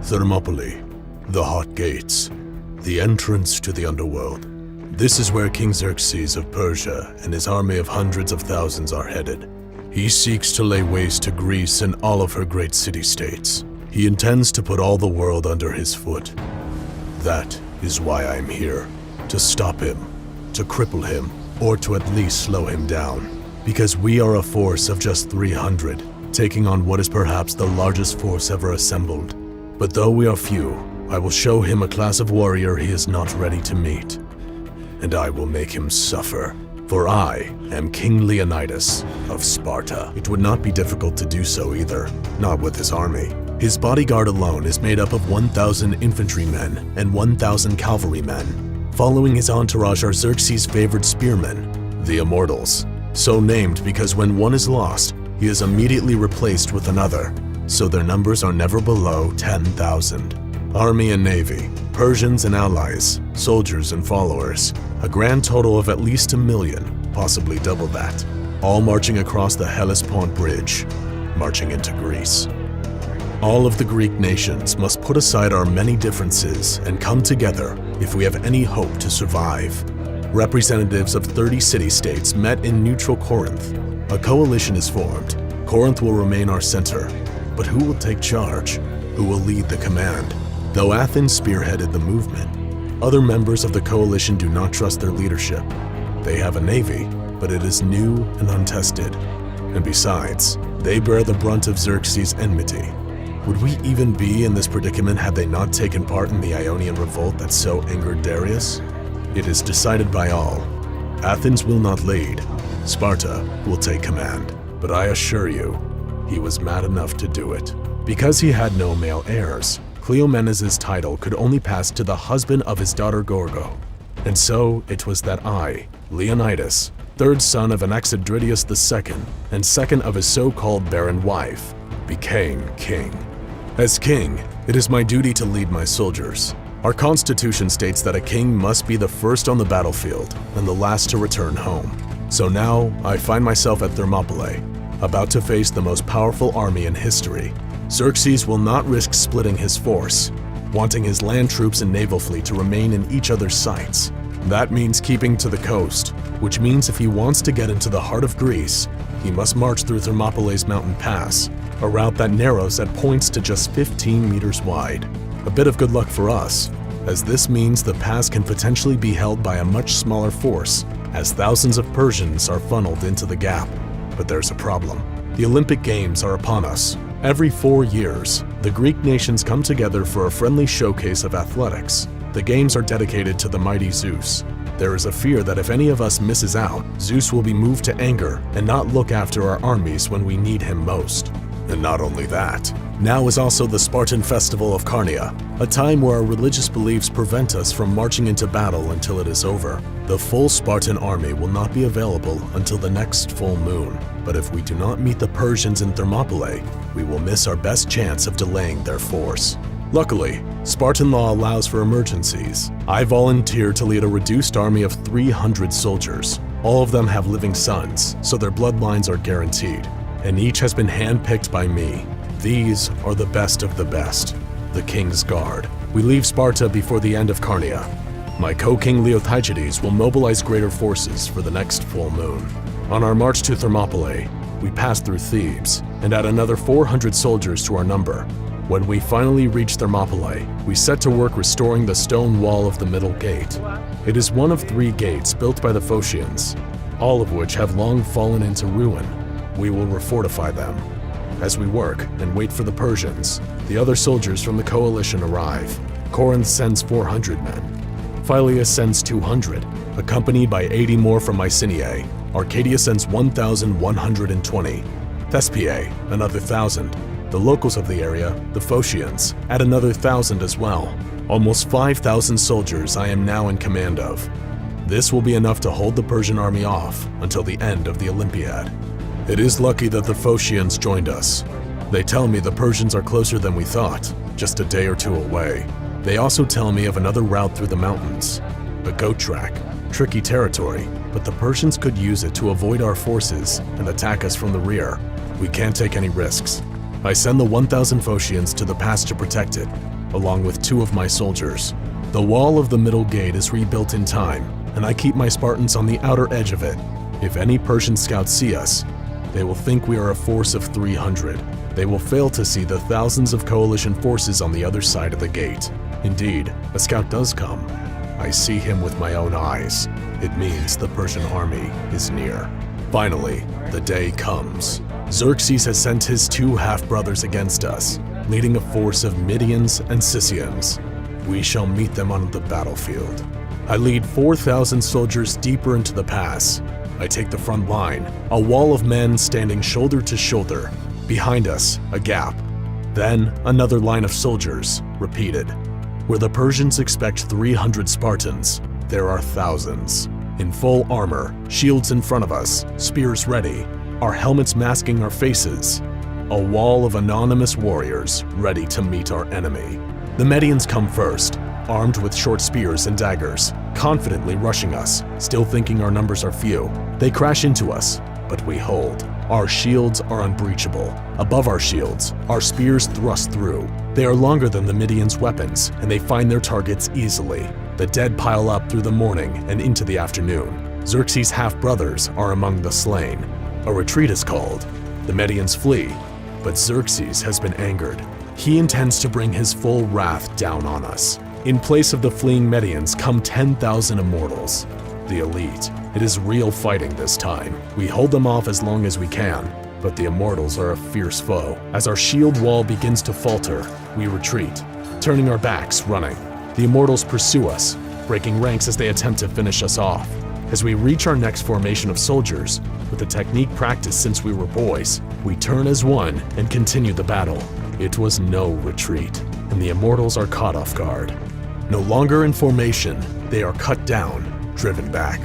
Thermopylae, the Hot Gates, the entrance to the underworld. This is where King Xerxes of Persia and his army of hundreds of thousands are headed. He seeks to lay waste to Greece and all of her great city-states. He intends to put all the world under his foot. That is why I'm here, to stop him, to cripple him, or to at least slow him down. Because we are a force of just 300, taking on what is perhaps the largest force ever assembled. But though we are few, I will show him a class of warrior he is not ready to meet. And I will make him suffer, for I am King Leonidas of Sparta. It would not be difficult to do so either, not with his army. His bodyguard alone is made up of 1,000 infantrymen and 1,000 cavalrymen. Following his entourage are Xerxes' favored spearmen, the Immortals, so named because when one is lost, he is immediately replaced with another, so their numbers are never below 10,000. Army and Navy, Persians and allies, soldiers and followers, a grand total of at least 1 million, possibly double that, all marching across the Hellespont Bridge, marching into Greece. All of the Greek nations must put aside our many differences and come together if we have any hope to survive. Representatives of 30 city-states met in neutral Corinth. A coalition is formed. Corinth will remain our center. But who will take charge? Who will lead the command? Though Athens spearheaded the movement, other members of the coalition do not trust their leadership. They have a navy, but it is new and untested. And besides, they bear the brunt of Xerxes' enmity. Would we even be in this predicament had they not taken part in the Ionian revolt that so angered Darius? It is decided by all. Athens will not lead. Sparta will take command. But I assure you, he was mad enough to do it. Because he had no male heirs, Cleomenes' title could only pass to the husband of his daughter Gorgo. And so it was that I, Leonidas, third son of Anaxandridius II, and second of his so-called barren wife, became king. As king, it is my duty to lead my soldiers. Our constitution states that a king must be the first on the battlefield and the last to return home. So now I find myself at Thermopylae, about to face the most powerful army in history. Xerxes will not risk splitting his force, wanting his land troops and naval fleet to remain in each other's sights. That means keeping to the coast, which means if he wants to get into the heart of Greece, he must march through Thermopylae's mountain pass, a route that narrows at points to just 15 meters wide. A bit of good luck for us, as this means the pass can potentially be held by a much smaller force, as thousands of Persians are funneled into the gap. But there's a problem. The Olympic Games are upon us. Every 4 years, the Greek nations come together for a friendly showcase of athletics. The games are dedicated to the mighty Zeus. There is a fear that if any of us misses out, Zeus will be moved to anger and not look after our armies when we need him most. And not only that, now is also the Spartan festival of Carnia, a time where our religious beliefs prevent us from marching into battle until it is over. The full Spartan army will not be available until the next full moon, but if we do not meet the Persians in Thermopylae, we will miss our best chance of delaying their force. Luckily, Spartan law allows for emergencies. I volunteered to lead a reduced army of 300 soldiers. All of them have living sons, so their bloodlines are guaranteed, and each has been handpicked by me. These are the best of the best, the King's Guard. We leave Sparta before the end of Carnia. My co-king Leotychides will mobilize greater forces for the next full moon. On our march to Thermopylae, we pass through Thebes and add another 400 soldiers to our number. When we finally reach Thermopylae, we set to work restoring the stone wall of the middle gate. It is one of 3 gates built by the Phocians, all of which have long fallen into ruin. We will refortify them. As we work and wait for the Persians, the other soldiers from the coalition arrive. Corinth sends 400 men. Philius sends 200, accompanied by 80 more from Mycenae. Arcadia sends 1,120. Thespiae, another 1,000. The locals of the area, the Phocians, add another 1,000 as well. Almost 5,000 soldiers I am now in command of. This will be enough to hold the Persian army off until the end of the Olympiad. It is lucky that the Phocians joined us. They tell me the Persians are closer than we thought, just a day or 2 away. They also tell me of another route through the mountains, a goat track, tricky territory, but the Persians could use it to avoid our forces and attack us from the rear. We can't take any risks. I send the 1,000 Phocians to the pass to protect it, along with 2 of my soldiers. The wall of the middle gate is rebuilt in time, and I keep my Spartans on the outer edge of it. If any Persian scouts see us, they will think we are a force of 300. They will fail to see the thousands of coalition forces on the other side of the gate. Indeed, a scout does come. I see him with my own eyes. It means the Persian army is near. Finally, the day comes. Xerxes has sent his 2 half-brothers against us, leading a force of Midians and Scythians. We shall meet them on the battlefield. I lead 4,000 soldiers deeper into the pass. I take the front line, a wall of men standing shoulder to shoulder. Behind us, a gap. Then, another line of soldiers, repeated. Where the Persians expect 300 Spartans, there are thousands. In full armor, shields in front of us, spears ready, our helmets masking our faces. A wall of anonymous warriors ready to meet our enemy. The Medians come first, armed with short spears and daggers, confidently rushing us, still thinking our numbers are few. They crash into us, but we hold. Our shields are unbreachable. Above our shields, our spears thrust through. They are longer than the Midians' weapons, and they find their targets easily. The dead pile up through the morning and into the afternoon. Xerxes' half-brothers are among the slain. A retreat is called. The Medians flee, but Xerxes has been angered. He intends to bring his full wrath down on us. In place of the fleeing Medians come 10,000 immortals. The elite. It is real fighting this time. We hold them off as long as we can, but the immortals are a fierce foe. As our shield wall begins to falter, we retreat, turning our backs, running. The immortals pursue us, breaking ranks as they attempt to finish us off. As we reach our next formation of soldiers, with a technique practiced since we were boys, we turn as one and continue the battle. It was no retreat, and the immortals are caught off guard. No longer in formation, they are cut down, driven back.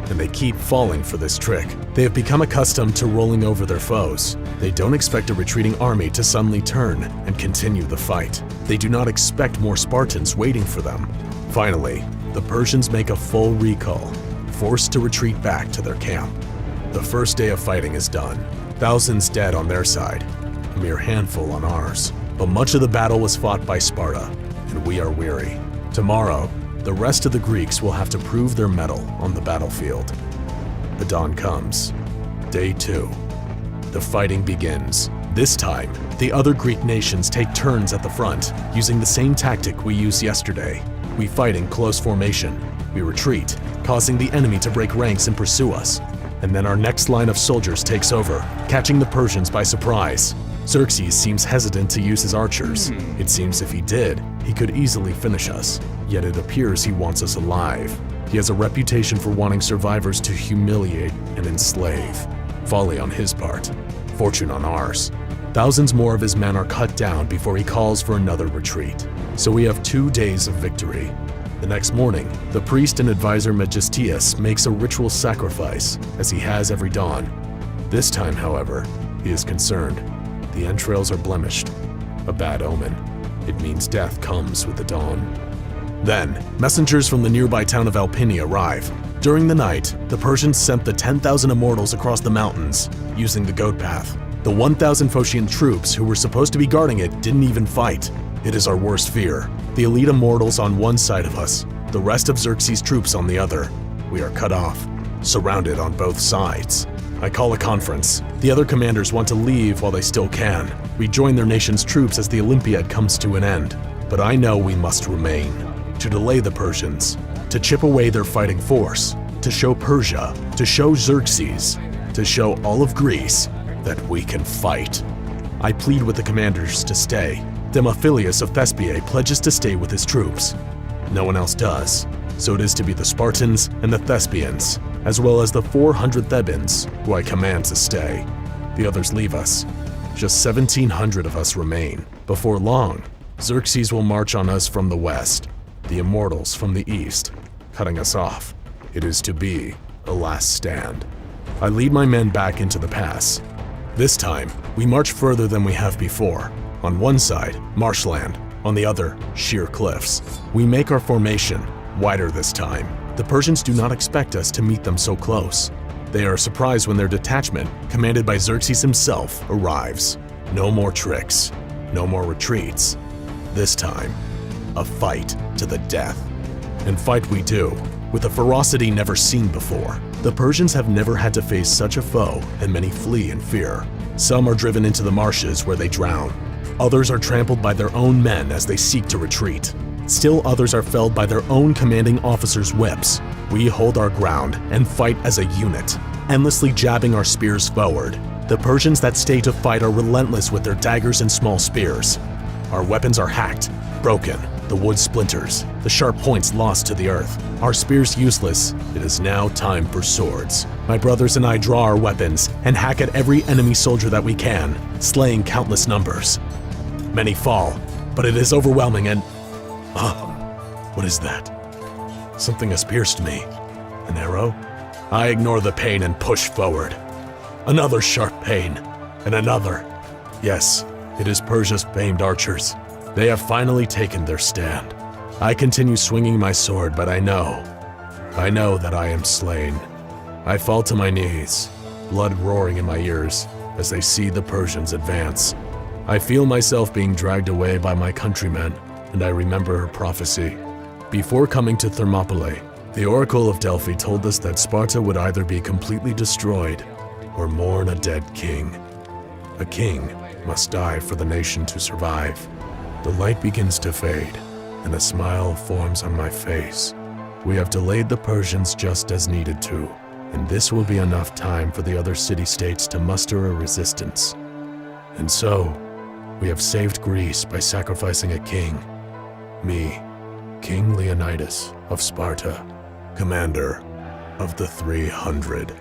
And they keep falling for this trick. They have become accustomed to rolling over their foes. They don't expect a retreating army to suddenly turn and continue the fight. They do not expect more Spartans waiting for them. Finally, the Persians make a full recall, forced to retreat back to their camp. The first day of fighting is done. Thousands dead on their side, a mere handful on ours. But much of the battle was fought by Sparta, and we are weary. Tomorrow, the rest of the Greeks will have to prove their mettle on the battlefield. The dawn comes. Day 2. The fighting begins. This time, the other Greek nations take turns at the front, using the same tactic we used yesterday. We fight in close formation. We retreat, causing the enemy to break ranks and pursue us. And then our next line of soldiers takes over, catching the Persians by surprise. Xerxes seems hesitant to use his archers. It seems if he did, he could easily finish us. Yet it appears he wants us alive. He has a reputation for wanting survivors to humiliate and enslave. Folly on his part, fortune on ours. Thousands more of his men are cut down before he calls for another retreat. So we have 2 days of victory. The next morning, the priest and advisor Megistias makes a ritual sacrifice, as he has every dawn. This time, however, he is concerned. The entrails are blemished. A bad omen. It means death comes with the dawn. Then, messengers from the nearby town of Alpini arrive. During the night, the Persians sent the 10,000 immortals across the mountains, using the goat path. The 1,000 Phocian troops who were supposed to be guarding it didn't even fight. It is our worst fear. The elite immortals on one side of us, the rest of Xerxes' troops on the other. We are cut off, surrounded on both sides. I call a conference. The other commanders want to leave while they still can, rejoin their nation's troops as the Olympiad comes to an end. But I know we must remain, to delay the Persians, to chip away their fighting force, to show Persia, to show Xerxes, to show all of Greece that we can fight. I plead with the commanders to stay. Demophilius of Thespiae pledges to stay with his troops. No one else does, so it is to be the Spartans and the Thespians, as well as the 400 Thebans, who I command to stay. The others leave us. Just 1,700 of us remain. Before long, Xerxes will march on us from the west, the immortals from the east, cutting us off. It is to be a last stand. I lead my men back into the pass. This time, we march further than we have before. On one side, marshland. On the other, sheer cliffs. We make our formation, wider this time. The Persians do not expect us to meet them so close. They are surprised when their detachment, commanded by Xerxes himself, arrives. No more tricks, no more retreats. This time, a fight to the death. And fight we do, with a ferocity never seen before. The Persians have never had to face such a foe, and many flee in fear. Some are driven into the marshes where they drown. Others are trampled by their own men as they seek to retreat. Still others are felled by their own commanding officers' whips. We hold our ground and fight as a unit, endlessly jabbing our spears forward. The Persians that stay to fight are relentless with their daggers and small spears. Our weapons are hacked, broken, the wood splinters, the sharp points lost to the earth. Our spears useless, it is now time for swords. My brothers and I draw our weapons and hack at every enemy soldier that we can, slaying countless numbers. Many fall, but it is overwhelming and… what is that? Something has pierced me. An arrow? I ignore the pain and push forward. Another sharp pain, and another. Yes, it is Persia's famed archers. They have finally taken their stand. I continue swinging my sword, but I know that I am slain. I fall to my knees, blood roaring in my ears as they see the Persians advance. I feel myself being dragged away by my countrymen, and I remember her prophecy. Before coming to Thermopylae, the Oracle of Delphi told us that Sparta would either be completely destroyed or mourn a dead king. A king must die for the nation to survive. The light begins to fade, and a smile forms on my face. We have delayed the Persians just as needed to, and this will be enough time for the other city-states to muster a resistance. And so, we have saved Greece by sacrificing a king. Me, King Leonidas of Sparta, commander of the 300.